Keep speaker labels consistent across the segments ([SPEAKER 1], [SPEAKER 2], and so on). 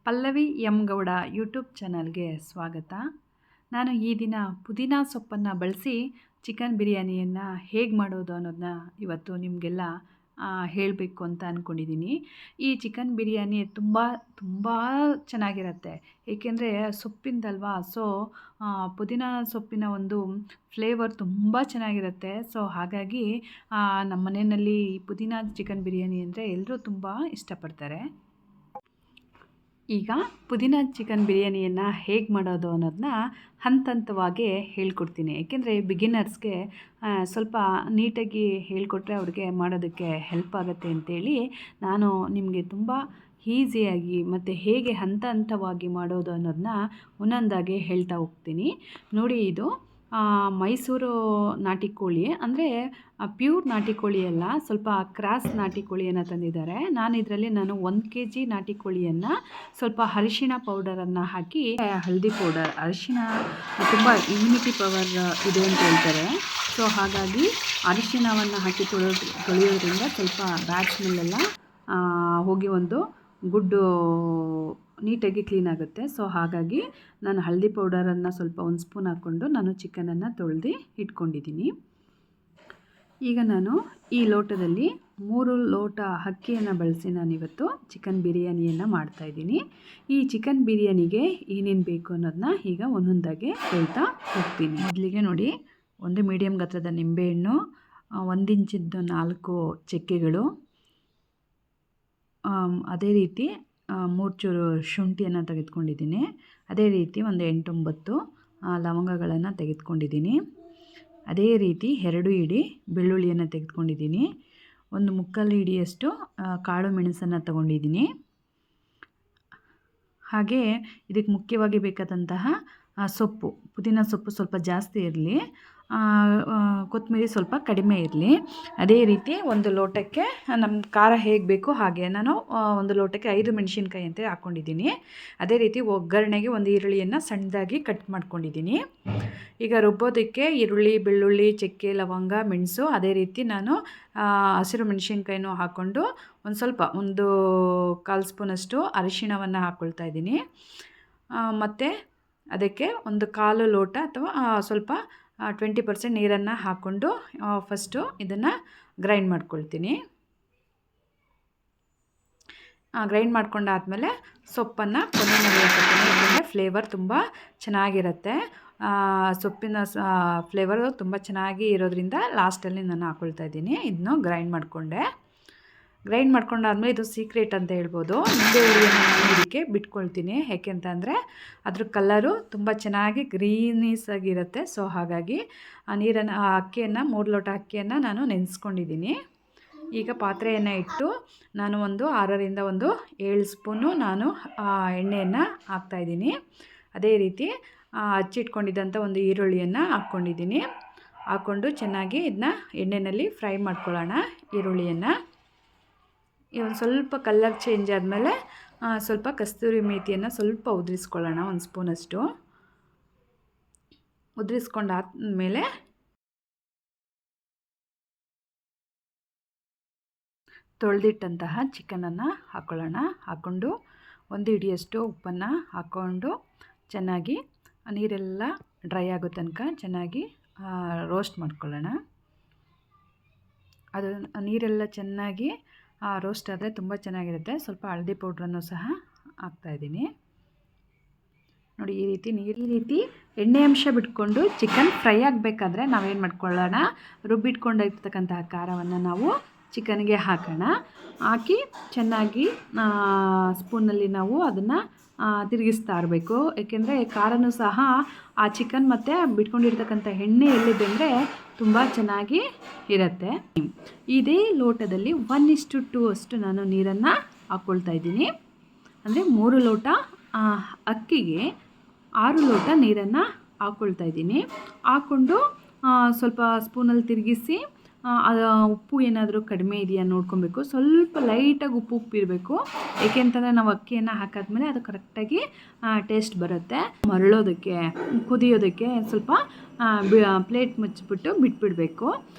[SPEAKER 1] Pallavi M Gowda YouTube ಚಾನಲ್ಗೆ ಸ್ವಾಗತ. ನಾನು ಈ ದಿನ ಪುದೀನ ಸೊಪ್ಪನ್ನು ಬಳಸಿ ಚಿಕನ್ ಬಿರಿಯಾನಿಯನ್ನು ಹೇಗೆ ಮಾಡೋದು ಅನ್ನೋದನ್ನ ಇವತ್ತು ನಿಮಗೆಲ್ಲ ಹೇಳಬೇಕು ಅಂತ ಅಂದ್ಕೊಂಡಿದ್ದೀನಿ. ಈ ಚಿಕನ್ ಬಿರಿಯಾನಿ ತುಂಬ ಚೆನ್ನಾಗಿರುತ್ತೆ, ಏಕೆಂದರೆ ಸೊಪ್ಪಿಂದಲ್ವಾ. ಸೊ ಪುದೀನ ಸೊಪ್ಪಿನ ಒಂದು ಫ್ಲೇವರ್ ತುಂಬ ಚೆನ್ನಾಗಿರುತ್ತೆ. ಸೊ ಹಾಗಾಗಿ ನಮ್ಮ ಮನೆಯಲ್ಲಿ ಪುದೀನ ಚಿಕನ್ ಬಿರಿಯಾನಿ ಅಂದರೆ ಎಲ್ಲರೂ ತುಂಬ ಇಷ್ಟಪಡ್ತಾರೆ. ಈಗ ಪುದೀನ ಚಿಕನ್ ಬಿರಿಯಾನಿಯನ್ನು ಹೇಗೆ ಮಾಡೋದು ಅನ್ನೋದನ್ನ ಹಂತವಾಗಿ ಹೇಳ್ಕೊಡ್ತೀನಿ. ಏಕೆಂದರೆ ಬಿಗಿನರ್ಸ್ಗೆ ಸ್ವಲ್ಪ ನೀಟಾಗಿ ಹೇಳಿಕೊಟ್ರೆ ಅವ್ರಿಗೆ ಮಾಡೋದಕ್ಕೆ ಹೆಲ್ಪ್ ಆಗುತ್ತೆ ಅಂಥೇಳಿ ನಾನು ನಿಮಗೆ ತುಂಬ ಈಸಿಯಾಗಿ ಮತ್ತು ಹೇಗೆ ಹಂತವಾಗಿ ಮಾಡೋದು ಅನ್ನೋದನ್ನ ಒಂದೊಂದಾಗಿ ಹೇಳ್ತಾ ಹೋಗ್ತೀನಿ. ನೋಡಿ, ಇದು ಮೈಸೂರು ನಾಟಿ ಕೋಳಿ, ಅಂದರೆ ಪ್ಯೂರ್ ನಾಟಿ ಕೋಳಿ ಅಲ್ಲ, ಸ್ವಲ್ಪ ಕ್ರಾಸ್ ನಾಟಿ ಕೋಳಿಯನ್ನು ತಂದಿದ್ದಾರೆ. ನಾನು 1 kg ನಾಟಿ ಕೋಳಿಯನ್ನು ಸ್ವಲ್ಪ ಅರಿಶಿಣ ಪೌಡರನ್ನು ಹಾಕಿ, ಹಳದಿ ಪೌಡರ್, ಅರಿಶಿಣ ತುಂಬ ಇಮ್ಯುನಿಟಿ ಪವರ್ ಇದೆ ಅಂತ ಹೇಳ್ತಾರೆ. ಸೊ ಹಾಗಾಗಿ ಅರಿಶಿಣವನ್ನು ಹಾಕಿ ತೊಳೆಯೋದ್ರಿಂದ ಸ್ವಲ್ಪ ಬ್ಯಾಡ್ ಸ್ಮೆಲ್ಲೆಲ್ಲ ಹೋಗಿ ಒಂದು ಗುಡ್ಡು ನೀಟಾಗಿ ಕ್ಲೀನ್ ಆಗುತ್ತೆ. ಸೊ ಹಾಗಾಗಿ ನಾನು ಹಳದಿ ಪೌಡರನ್ನು ಸ್ವಲ್ಪ 1 ಸ್ಪೂನ್ ಹಾಕ್ಕೊಂಡು ನಾನು ಚಿಕನನ್ನು ತೊಳೆದು ಇಟ್ಕೊಂಡಿದ್ದೀನಿ. ಈಗ ನಾನು ಈ ಲೋಟದಲ್ಲಿ 3 ಲೋಟ ಅಕ್ಕಿಯನ್ನು ಬಳಸಿ ನಾನಿವತ್ತು ಚಿಕನ್ ಬಿರಿಯಾನಿಯನ್ನು ಮಾಡ್ತಾಯಿದ್ದೀನಿ. ಈ ಚಿಕನ್ ಬಿರಿಯಾನಿಗೆ ಏನೇನು ಬೇಕು ಅನ್ನೋದನ್ನ ಈಗ ಒಂದೊಂದಾಗಿ ಹೇಳ್ತಾ ಹೋಗ್ತೀನಿ. ಮೊದಲಿಗೆ ನೋಡಿ, ಒಂದು ಮೀಡಿಯಮ್ ಗಾತ್ರದ ನಿಂಬೆಹಣ್ಣು, 1 ಇಂಚಿದ್ದು 4 ಚಕ್ಕೆಗಳು, ಅದೇ ರೀತಿ 3 ಚೂರು ಶುಂಠಿಯನ್ನು ತೆಗೆದುಕೊಂಡಿದ್ದೀನಿ. ಅದೇ ರೀತಿ ಒಂದು 8-9 ಲವಂಗಗಳನ್ನು ತೆಗೆದುಕೊಂಡಿದ್ದೀನಿ. ಅದೇ ರೀತಿ 2 ಇಡಿ ಬೆಳ್ಳುಳ್ಳಿಯನ್ನು ತೆಗೆದುಕೊಂಡಿದ್ದೀನಿ. 1/4 ಇಡಿಯಷ್ಟು ಕಾಳು ಮೆಣಸನ್ನು ತಗೊಂಡಿದ್ದೀನಿ. ಹಾಗೆ ಇದಕ್ಕೆ ಮುಖ್ಯವಾಗಿ ಬೇಕಾದಂತಹ ಸೊಪ್ಪು, ಪುದೀನ ಸೊಪ್ಪು ಸ್ವಲ್ಪ ಜಾಸ್ತಿ ಇರಲಿ, ಕೊತ್ತಂಬರಿ ಸ್ವಲ್ಪ ಕಡಿಮೆ ಇರಲಿ. ಅದೇ ರೀತಿ 1 ಲೋಟಕ್ಕೆ ನಮ್ಮ ಖಾರ ಹೇಗೆ ಬೇಕು ಹಾಗೆ ನಾನು 1 ಲೋಟಕ್ಕೆ 5 ಮೆಣಸಿನ್ಕಾಯಿ ಅಂತ ಹಾಕ್ಕೊಂಡಿದ್ದೀನಿ. ಅದೇ ರೀತಿ ಒಗ್ಗರಣೆಗೆ 1 ಈರುಳ್ಳಿಯನ್ನು ಸಣ್ಣದಾಗಿ ಕಟ್ ಮಾಡ್ಕೊಂಡಿದ್ದೀನಿ. ಈಗ ರುಬ್ಬೋದಕ್ಕೆ ಈರುಳ್ಳಿ, ಬೆಳ್ಳುಳ್ಳಿ, ಚಕ್ಕೆ, ಲವಂಗ, ಮೆಣಸು, ಅದೇ ರೀತಿ ನಾನು ಹಸಿರು ಮೆಣಸಿನ್ಕಾಯಿನೂ ಹಾಕ್ಕೊಂಡು ಒಂದು 1/4 ಸ್ಪೂನಷ್ಟು ಅರಿಶಿಣವನ್ನು ಹಾಕ್ಕೊಳ್ತಾ ಇದ್ದೀನಿ. ಮತ್ತು ಅದಕ್ಕೆ 1/4 ಲೋಟ ಅಥವಾ ಸ್ವಲ್ಪ 20% ನೀರನ್ನು ಹಾಕ್ಕೊಂಡು ಫಸ್ಟು ಇದನ್ನು ಗ್ರೈಂಡ್ ಮಾಡ್ಕೊಳ್ತೀನಿ. ಗ್ರೈಂಡ್ ಮಾಡ್ಕೊಂಡಾದಮೇಲೆ ಸೊಪ್ಪನ್ನು ಕೊನೆಯಲ್ಲಿ ಹಾಕ್ತೀನಿ, ಯಾಕಂದರೆ ಫ್ಲೇವರ್ ತುಂಬ ಚೆನ್ನಾಗಿರುತ್ತೆ. ಸೊಪ್ಪಿನ ಫ್ಲೇವರು ತುಂಬ ಚೆನ್ನಾಗಿ ಇರೋದ್ರಿಂದ ಲಾಸ್ಟಲ್ಲಿ ನಾನು ಹಾಕ್ಕೊಳ್ತಾ ಇದ್ದೀನಿ. ಇದನ್ನು ಗ್ರೈಂಡ್ ಮಾಡ್ಕೊಂಡಾದ್ಮೇಲೆ ಇದು ಸೀಕ್ರೆಟ್ ಅಂತ ಹೇಳ್ಬೋದು. ನಿಂಬೆ ಹುಳಿಯನ್ನು ನಾನು ಇದಕ್ಕೆ ಬಿಟ್ಕೊಳ್ತೀನಿ, ಯಾಕೆಂತಂದರೆ ಅದ್ರ ಕಲರು ತುಂಬ ಚೆನ್ನಾಗಿ ಗ್ರೀನೀಸ್ ಆಗಿರುತ್ತೆ. ಸೊ ಹಾಗಾಗಿ ಅಕ್ಕಿಯನ್ನು 3 ಲೋಟ ಅಕ್ಕಿಯನ್ನು ನಾನು ನೆನೆಸ್ಕೊಂಡಿದ್ದೀನಿ. ಈಗ ಪಾತ್ರೆಯನ್ನು ಇಟ್ಟು ನಾನು 6ರಿಂದ 7 ಸ್ಪೂನು ನಾನು ಎಣ್ಣೆಯನ್ನು ಹಾಕ್ತಾಯಿದ್ದೀನಿ. ಅದೇ ರೀತಿ ಹಚ್ಚಿಟ್ಕೊಂಡಿದ್ದಂಥ 1 ಈರುಳ್ಳಿಯನ್ನು ಹಾಕ್ಕೊಂಡಿದ್ದೀನಿ. ಹಾಕ್ಕೊಂಡು ಚೆನ್ನಾಗಿ ಇದನ್ನ ಎಣ್ಣೆಯಲ್ಲಿ ಫ್ರೈ ಮಾಡ್ಕೊಳ್ಳೋಣ. ಈರುಳ್ಳಿಯನ್ನು ಒಂದು ಸ್ವಲ್ಪ ಕಲರ್ ಚೇಂಜ್ ಆದಮೇಲೆ ಸ್ವಲ್ಪ ಕಸ್ತೂರಿ ಮೇಥಿಯನ್ನು ಸ್ವಲ್ಪ ಉದುರಿಸ್ಕೊಳ್ಳೋಣ, 1 ಸ್ಪೂನಷ್ಟು. ಉದುರಿಸ್ಕೊಂಡಾದ್ಮೇಲೆ ತೊಳೆದಿಟ್ಟಂತಹ ಚಿಕನನ್ನು ಹಾಕ್ಕೊಳ್ಳೋಣ. ಹಾಕ್ಕೊಂಡು 1 ಹಿಡಿಯಷ್ಟು ಉಪ್ಪನ್ನು ಹಾಕ್ಕೊಂಡು ಚೆನ್ನಾಗಿ ನೀರೆಲ್ಲ ಡ್ರೈ ಆಗೋ ತನಕ ಚೆನ್ನಾಗಿ ರೋಸ್ಟ್ ಮಾಡ್ಕೊಳ್ಳೋಣ. ಅದು ನೀರೆಲ್ಲ ಚೆನ್ನಾಗಿ ರೋಸ್ಟ್ ಆದರೆ ತುಂಬ ಚೆನ್ನಾಗಿರುತ್ತೆ. ಸ್ವಲ್ಪ ಹಳದಿ ಪೌಡ್ರನ್ನು ಸಹ ಹಾಕ್ತಾಯಿದ್ದೀನಿ. ನೋಡಿ, ಈ ರೀತಿ ಎಣ್ಣೆ ಅಂಶ ಬಿಟ್ಕೊಂಡು ಚಿಕನ್ ಫ್ರೈ ಆಗಬೇಕಾದ್ರೆ ನಾವೇನು ಮಾಡ್ಕೊಳ್ಳೋಣ, ರುಬ್ಬಿಟ್ಕೊಂಡಿರ್ತಕ್ಕಂತಹ ಖಾರವನ್ನು ನಾವು ಚಿಕನ್ಗೆ ಹಾಕಿ ಚೆನ್ನಾಗಿ ಸ್ಪೂನಲ್ಲಿ ನಾವು ಅದನ್ನು ತಿರುಗಿಸ್ತಾ ಇರಬೇಕು. ಏಕೆಂದರೆ ಖಾರನೂ ಸಹ ಆ ಚಿಕನ್ ಮತ್ತು ಬಿಟ್ಕೊಂಡಿರ್ತಕ್ಕಂಥ ಎಣ್ಣೆಯಲ್ಲಿ ಬೆಂದರೆ ತುಂಬ ಚೆನ್ನಾಗಿ ಇರುತ್ತೆ. ಇದೇ ಲೋಟದಲ್ಲಿ 1:2 ಅಷ್ಟು ನಾನು ನೀರನ್ನು ಹಾಕ್ಕೊಳ್ತಾ ಇದ್ದೀನಿ. ಅಂದರೆ 3 ಲೋಟ ಅಕ್ಕಿಗೆ 6 ಲೋಟ ನೀರನ್ನು ಹಾಕ್ಕೊಳ್ತಾ ಇದ್ದೀನಿ. ಹಾಕ್ಕೊಂಡು ಸ್ವಲ್ಪ ಸ್ಪೂನಲ್ಲಿ ತಿರುಗಿಸಿ ಉಪ್ಪು ಏನಾದರೂ ಕಡಿಮೆ ಇದೆಯಾ ನೋಡ್ಕೊಬೇಕು. ಸ್ವಲ್ಪ ಲೈಟಾಗಿ ಉಪ್ಪು ಇರಬೇಕು, ಏಕೆಂತಂದರೆ ನಾವು ಅಕ್ಕಿಯನ್ನು ಹಾಕಾದ್ಮೇಲೆ ಅದು ಕರೆಕ್ಟಾಗಿ ಟೇಸ್ಟ್ ಬರುತ್ತೆ. ಮರಳೋದಕ್ಕೆ, ಕುದಿಯೋದಕ್ಕೆ ಸ್ವಲ್ಪ ಪ್ಲೇಟ್ ಮುಚ್ಚಿಬಿಟ್ಟು ಬಿಟ್ಬಿಡಬೇಕು.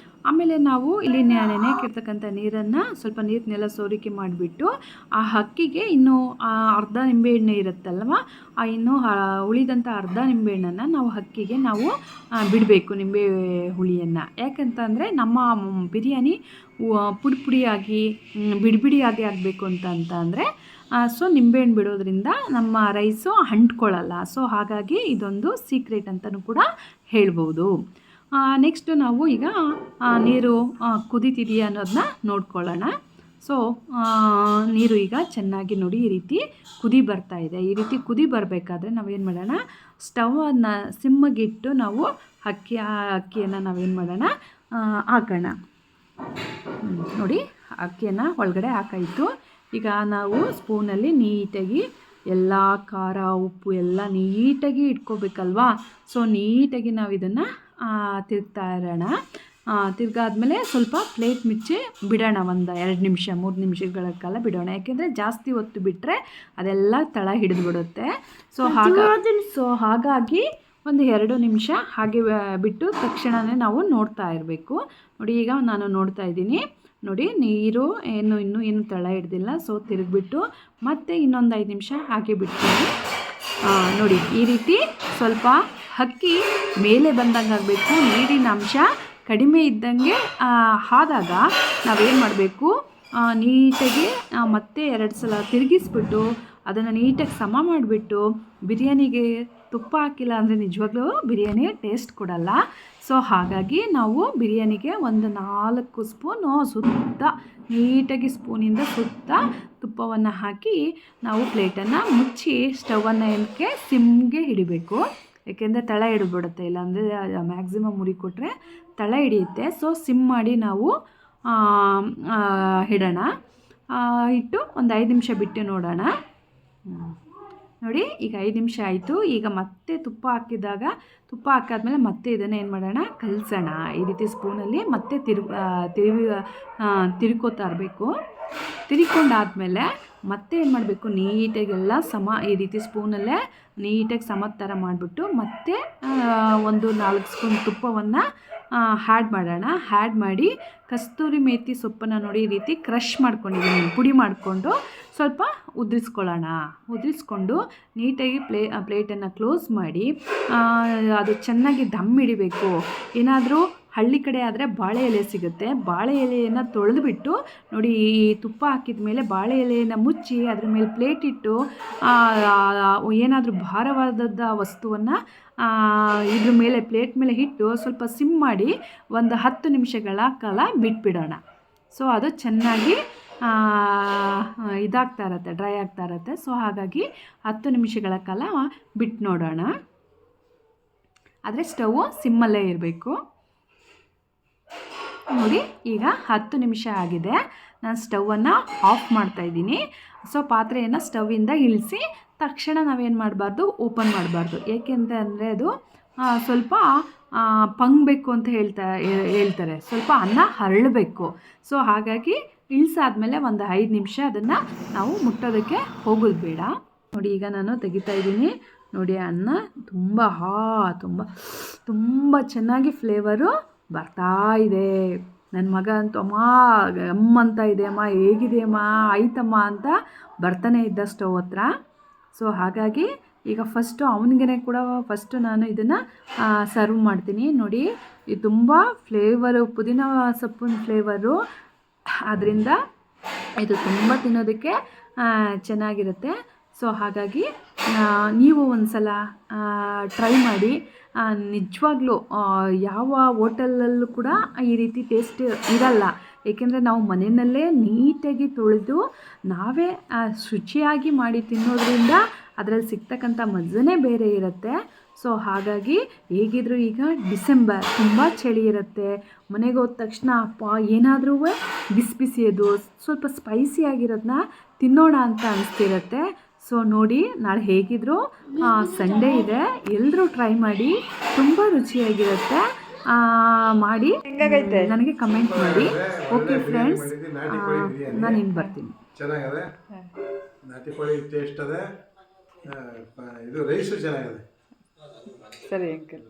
[SPEAKER 1] ಆಮೇಲೆ ನಾವು ಇಲ್ಲಿ ನೆನೆಯಕ್ಕಿರ್ತಕ್ಕಂಥ ನೀರನ್ನು ಸ್ವಲ್ಪ ನೀರನ್ನೆಲ್ಲ ಸೋರಿಕೆ ಮಾಡಿಬಿಟ್ಟು ಆ ಅಕ್ಕಿಗೆ ಇನ್ನೂ ಅರ್ಧ ನಿಂಬೆಹಣ್ಣು ಇರುತ್ತಲ್ವ, ಇನ್ನೂ ಉಳಿದಂಥ ಅರ್ಧ ನಿಂಬೆಹಣ್ಣನ್ನು ನಾವು ಅಕ್ಕಿಗೆ ನಾವು ಬಿಡಬೇಕು, ನಿಂಬೆ ಹುಳಿಯನ್ನು. ಯಾಕಂತಂದರೆ ನಮ್ಮ ಬಿರಿಯಾನಿ ಪುಡಿ ಪುಡಿಯಾಗಿ ಬಿಡಿಯಾಗಿ ಆಗಬೇಕು ಅಂದರೆ ಸೊ ನಿಂಬೆಹಣ್ಣು ಬಿಡೋದ್ರಿಂದ ನಮ್ಮ ರೈಸು ಅಂಟ್ಕೊಳ್ಳಲ್ಲ. ಸೊ ಹಾಗಾಗಿ ಇದೊಂದು ಸೀಕ್ರೆಟ್ ಅಂತಲೂ ಕೂಡ ಹೇಳ್ಬೋದು. ನೆಕ್ಸ್ಟು ನಾವು ಈಗ ನೀರು ಕುದೀತಿದೆಯಾ ಅನ್ನೋದನ್ನ ನೋಡ್ಕೊಳ್ಳೋಣ. ಸೊ ನೀರು ಈಗ ಚೆನ್ನಾಗಿ ನೋಡಿ ಈ ರೀತಿ ಕುದಿ ಬರ್ತಾ ಇದೆ. ಈ ರೀತಿ ಕುದಿ ಬರಬೇಕಾದ್ರೆ ನಾವೇನು ಮಾಡೋಣ, ಸ್ಟವನ್ನು ಸಿಮ್ಮಿಗಿಟ್ಟು ನಾವು ಅಕ್ಕಿಯನ್ನು ನಾವೇನು ಮಾಡೋಣ, ಹಾಕೋಣ. ನೋಡಿ ಅಕ್ಕಿಯನ್ನು ಒಳಗಡೆ ಹಾಕಾಯಿತು. ಈಗ ನಾವು ಸ್ಪೂನಲ್ಲಿ ನೀಟಾಗಿ ಎಲ್ಲ ಖಾರ ಉಪ್ಪು ಎಲ್ಲ ನೀಟಾಗಿ ಇಟ್ಕೋಬೇಕಲ್ವಾ. ಸೊ ನೀಟಾಗಿ ನಾವು ಇದನ್ನು ತಿರುಗ್ತಾ ಇರೋಣ. ತಿರ್ಗಾದ್ಮೇಲೆ ಸ್ವಲ್ಪ ಪ್ಲೇಟ್ ಮುಚ್ಚಿ ಬಿಡೋಣ, ಒಂದು 2 ನಿಮಿಷ 3 ನಿಮಿಷಗಳ ಕಾಲ ಬಿಡೋಣ. ಯಾಕೆಂದರೆ ಜಾಸ್ತಿ ಹೊತ್ತು ಬಿಟ್ಟರೆ ಅದೆಲ್ಲ ತಳ ಹಿಡಿದು ಬಿಡುತ್ತೆ. ಸೊ ಹಾಗಾಗಿ ಒಂದು 2 ನಿಮಿಷ ಹಾಗೆ ಬಿಟ್ಟು ತಕ್ಷಣವೇ ನಾವು ನೋಡ್ತಾ ಇರಬೇಕು. ನೋಡಿ ಈಗ ನಾನು ನೋಡ್ತಾ ಇದ್ದೀನಿ, ನೋಡಿ ನೀರು ಇನ್ನೂ ತಳ ಹಿಡ್ದಿಲ್ಲ. ಸೊ ತಿರುಗಿಬಿಟ್ಟು ಮತ್ತೆ ಇನ್ನೊಂದು 5 ನಿಮಿಷ ಹಾಗೆ ಬಿಡ್ತೀನಿ. ನೋಡಿ ಈ ರೀತಿ ಸ್ವಲ್ಪ ಅಕ್ಕಿ ಮೇಲೆ ಬಂದಂಗೆ ಆಗಬೇಕು. ನೀರಿನ ಅಂಶ ಕಡಿಮೆ ಇದ್ದಂಗೆ ಆದಾಗ ನಾವೇನು ಮಾಡಬೇಕು, ನೀಟಾಗಿ ಮತ್ತೆ 2 ಸಲ ತಿರುಗಿಸ್ಬಿಟ್ಟು ಅದನ್ನು ನೀಟಾಗಿ ಸಮ ಮಾಡಿಬಿಟ್ಟು, ಬಿರಿಯಾನಿಗೆ ತುಪ್ಪ ಹಾಕಿಲ್ಲ ಅಂದರೆ ನಿಜವಾಗ್ಲೂ ಬಿರಿಯಾನಿ ಟೇಸ್ಟ್ ಕೊಡಲ್ಲ. ಸೊ ಹಾಗಾಗಿ ನಾವು ಬಿರಿಯಾನಿಗೆ ಒಂದು 4 ಸ್ಪೂನು ಸುತ್ತ ನೀಟಾಗಿ ಸ್ಪೂನಿಂದ ಸುತ್ತ ತುಪ್ಪವನ್ನು ಹಾಕಿ ನಾವು ಪ್ಲೇಟನ್ನು ಮುಚ್ಚಿ ಸ್ಟವನ್ನು ಏನಕ್ಕೆ ಸಿಮ್ಗೆ ಹಿಡಿಬೇಕು. ಏಕೆಂದರೆ ತಳ ಹಿಡಿದ್ಬಿಡುತ್ತೆ, ಇಲ್ಲಾಂದರೆ ಮ್ಯಾಕ್ಸಿಮಮ್ ಉರಿ ಕೊಟ್ಟರೆ ತಳ ಹಿಡಿಯುತ್ತೆ. ಸೊ ಸಿಮ್ ಮಾಡಿ ನಾವು ಇಡೋಣ. ಇಟ್ಟು ಒಂದು 5 ನಿಮಿಷ ಬಿಟ್ಟು ನೋಡೋಣ. ನೋಡಿ ಈಗ 5 ನಿಮಿಷ ಆಯಿತು. ಈಗ ಮತ್ತೆ ತುಪ್ಪ ಹಾಕಾದ್ಮೇಲೆ ಮತ್ತೆ ಇದನ್ನು ಏನು ಮಾಡೋಣ, ಕಲಸೋಣ. ಈ ರೀತಿ ಸ್ಪೂನಲ್ಲಿ ಮತ್ತೆ ತಿರ್ಕೋತಾ ಇರಬೇಕು. ತಿರ್ಕೊಂಡಾದ್ಮೇಲೆ ಮತ್ತೆ ಏನು ಮಾಡಬೇಕು, ನೀಟಾಗೆಲ್ಲ ಸಮ ಈ ರೀತಿ ಸ್ಪೂನಲ್ಲೇ ನೀಟಾಗಿ ಸಮ ಥರ ಮಾಡಿಬಿಟ್ಟು ಮತ್ತೆ ಒಂದು 4 ಸ್ಪೂನ್ ತುಪ್ಪವನ್ನು ಆ್ಯಡ್ ಮಾಡೋಣ. ಆ್ಯಡ್ ಮಾಡಿ ಕಸ್ತೂರಿ ಮೇಥಿ ಸೊಪ್ಪನ್ನು ನೋಡಿ ಈ ರೀತಿ ಕ್ರಷ್ ಮಾಡ್ಕೊಂಡಿದ್ದೀನಿ, ಪುಡಿ ಮಾಡಿಕೊಂಡು ಸ್ವಲ್ಪ ಉದುರಿಸ್ಕೊಂಡು ನೀಟಾಗಿ ಪ್ಲೇಟನ್ನು ಕ್ಲೋಸ್ ಮಾಡಿ ಅದು ಚೆನ್ನಾಗಿ ದಮ್ ಹಿಡಿಬೇಕು. ಏನಾದರೂ ಹಳ್ಳಿ ಕಡೆ ಆದರೆ ಬಾಳೆ ಎಲೆ ಸಿಗುತ್ತೆ, ಬಾಳೆ ಎಲೆಯನ್ನು ತೊಳೆದುಬಿಟ್ಟು ನೋಡಿ ಈ ತುಪ್ಪ ಹಾಕಿದ ಮೇಲೆ ಬಾಳೆ ಎಲೆಯನ್ನು ಮುಚ್ಚಿ ಅದ್ರ ಮೇಲೆ ಪ್ಲೇಟ್ ಇಟ್ಟು ಏನಾದರೂ ಭಾರವಾದ ವಸ್ತುವನ್ನು ಇದ್ರ ಮೇಲೆ ಪ್ಲೇಟ್ ಮೇಲೆ ಇಟ್ಟು ಸ್ವಲ್ಪ ಸಿಮ್ ಮಾಡಿ ಒಂದು 10 ನಿಮಿಷಗಳ ಕಾಲ ಬಿಟ್ಬಿಡೋಣ. ಸೊ ಅದು ಚೆನ್ನಾಗಿ ಇದಾಗ್ತಾ ಇರುತ್ತೆ, ಡ್ರೈ ಆಗ್ತಾ ಇರುತ್ತೆ. ಸೊ ಹಾಗಾಗಿ 10 ನಿಮಿಷಗಳ ಕಾಲ ಬಿಟ್ಟು ನೋಡೋಣ. ಆದರೆ ಸ್ಟವ್ ಸಿಮ್ಮಲ್ಲೇ ಇರಬೇಕು. ನೋಡಿ ಈಗ 10 ನಿಮಿಷ ಆಗಿದೆ. ನಾನು ಸ್ಟವನ್ನು ಆಫ್ ಮಾಡ್ತಾಯಿದ್ದೀನಿ. ಸೊ ಪಾತ್ರೆಯನ್ನು ಸ್ಟವ್ವಿಂದ ಇಳಿಸಿ ತಕ್ಷಣ ನಾವೇನು ಮಾಡಬಾರ್ದು, ಓಪನ್ ಮಾಡಬಾರ್ದು. ಏಕೆಂದರೆ ಅದು ಸ್ವಲ್ಪ ಪಂಗಬೇಕು ಅಂತ ಹೇಳ್ತಾರೆ, ಸ್ವಲ್ಪ ಅನ್ನ ಹರಳಬೇಕು. ಸೊ ಹಾಗಾಗಿ ಇಳಿಸಾದ್ಮೇಲೆ ಒಂದು 5 ನಿಮಿಷ ಅದನ್ನು ನಾವು ಮುಟ್ಟೋದಕ್ಕೆ ಹೋಗೋದು ಬೇಡ. ನೋಡಿ ಈಗ ನಾನು ತೆಗಿತಾ ಇದ್ದೀನಿ. ನೋಡಿ ಅನ್ನ ತುಂಬ ಚೆನ್ನಾಗಿ ಫ್ಲೇವರು ಬರ್ತಾ ಇದೆ. ನನ್ನ ಮಗ ಅಂತೂ ಅಮ್ಮ ಅಂತ ಇದೆ, ಅಮ್ಮ ಹೇಗಿದೆ ಅಮ್ಮ, ಆಯ್ತಮ್ಮ ಅಂತ ಬರ್ತಾನೆ ಇದ್ದ ಸ್ಟವ್ ಹತ್ರ. ಸೊ ಹಾಗಾಗಿ ಈಗ ಫಸ್ಟು ಅವನಿಗೆ ಕೂಡ ನಾನು ಇದನ್ನು ಸರ್ವ್ ಮಾಡ್ತೀನಿ. ನೋಡಿ ಇದು ತುಂಬ ಫ್ಲೇವರು, ಪುದೀನ ಸೊಪ್ಪಿನ ಫ್ಲೇವರು, ಆದ್ದರಿಂದ ಇದು ತುಂಬ ತಿನ್ನೋದಕ್ಕೆ ಚೆನ್ನಾಗಿರುತ್ತೆ. ಸೊ ಹಾಗಾಗಿ ನೀವು ಒಂದು ಸಲ ಟ್ರೈ ಮಾಡಿ. ನಿಜವಾಗ್ಲೂ ಯಾವ ಹೋಟೆಲಲ್ಲೂ ಕೂಡ ಈ ರೀತಿ ಟೇಸ್ಟ್ ಇರಲ್ಲ. ಏಕೆಂದರೆ ನಾವು ಮನೆಯಲ್ಲೇ ನೀಟಾಗಿ ತೊಳೆದು ನಾವೇ ಶುಚಿಯಾಗಿ ಮಾಡಿ ತಿನ್ನೋದ್ರಿಂದ ಅದರಲ್ಲಿ ಸಿಗ್ತಕ್ಕಂಥ ಮಜನೇ ಬೇರೆ ಇರುತ್ತೆ. ಸೊ ಹಾಗಾಗಿ ಹೇಗಿದ್ದರೂ ಈಗ ಡಿಸೆಂಬರ್ ತುಂಬ ಚಳಿ ಇರುತ್ತೆ. ಮನೆಗೆ ಹೋದ ತಕ್ಷಣ ಏನಾದರೂ ಬಿಸಿದು ಸ್ವಲ್ಪ ಸ್ಪೈಸಿಯಾಗಿರೋದನ್ನ ತಿನ್ನೋಣ ಅಂತ ಅನಿಸ್ತಿರುತ್ತೆ. ಸೊ ನೋಡಿ, ನಾಳೆ ಹೇಗಿದ್ದರೂ ಸಂಡೇ ಇದೆ, ಎಲ್ಲರೂ ಟ್ರೈ ಮಾಡಿ, ತುಂಬ ರುಚಿಯಾಗಿರುತ್ತೆ. ಮಾಡಿ ನನಗೆ ಕಮೆಂಟ್ ಮಾಡಿ. ಓಕೆ ಫ್ರೆಂಡ್ಸ್, ನಾನು ಇನ್ನು ಬರ್ತೀನಿ.
[SPEAKER 2] ಚೆನ್ನಾಗಿದೆ, ನಾಟಿ ಕೋಳಿ ಟೇಸ್ಟ್ ಅದೇ, ಇದು ರೈಸು ಚೆನ್ನಾಗಿದೆ.
[SPEAKER 1] ಸರಿ ಅಂಕಲ್.